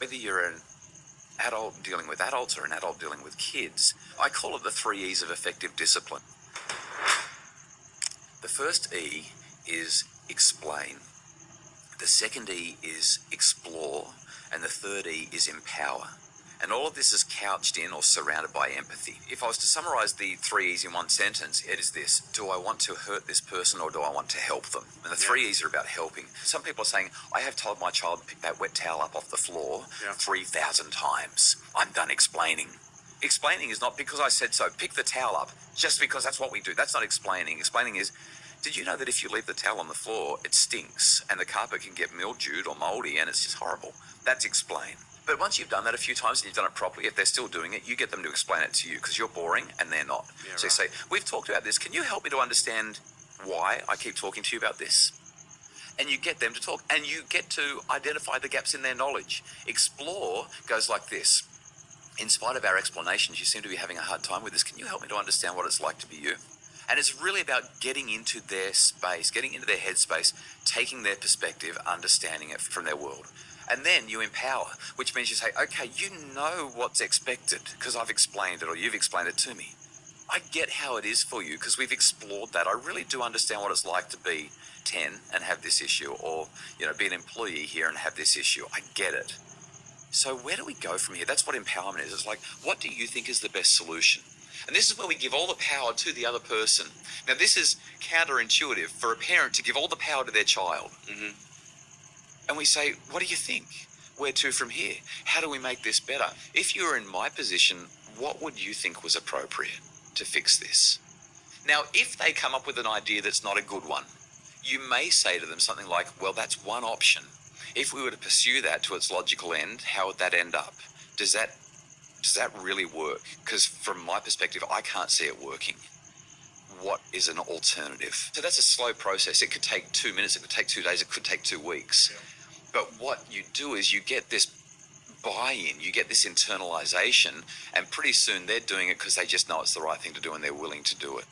Whether you're an adult dealing with adults or an adult dealing with kids, I call it the 3 E's of effective discipline. The first E is explain. The second E is explore. And the third E is empower. And all of this is couched in or surrounded by empathy. If I was to summarize the 3 E's in one sentence, it is this: do I want to hurt this person or do I want to help them? And the 3 E's are about helping. Some people are saying, I have told my child to pick that wet towel up off the floor 3,000 times. I'm done explaining. Explaining is not because I said so. Pick the towel up just because that's what we do. That's not explaining. Explaining is, did you know that if you leave the towel on the floor, it stinks and the carpet can get mildewed or moldy and it's just horrible? That's explain. But once you've done that a few times and you've done it properly, if they're still doing it, you get them to explain it to you because you're boring and they're not. Yeah, so you say, we've talked about this. Can you help me to understand why I keep talking to you about this? And you get them to talk and you get to identify the gaps in their knowledge. Explore goes like this. In spite of our explanations, you seem to be having a hard time with this. Can you help me to understand what it's like to be you? And it's really about getting into their space, getting into their headspace, taking their perspective, understanding it from their world. And then you empower, which means you say, okay, you know what's expected because I've explained it or you've explained it to me. I get how it is for you because we've explored that. I really do understand what it's like to be 10 and have this issue, or be an employee here and have this issue. I get it. So where do we go from here? That's what empowerment is. It's like, what do you think is the best solution? And this is where we give all the power to the other person. Now, this is counterintuitive for a parent to give all the power to their child. Mm-hmm. And we say, what do you think? Where to from here? How do we make this better? If you were in my position, what would you think was appropriate to fix this? Now, if they come up with an idea that's not a good one, you may say to them something like, well, that's one option. If we were to pursue that to its logical end, how would that end up? Does that really work? Because from my perspective, I can't see it working. What is an alternative? So that's a slow process. It could take 2 minutes, it could take 2 days, it could take 2 weeks. Yeah. But what you do is you get this buy-in, you get this internalization, and pretty soon they're doing it because they just know it's the right thing to do and they're willing to do it.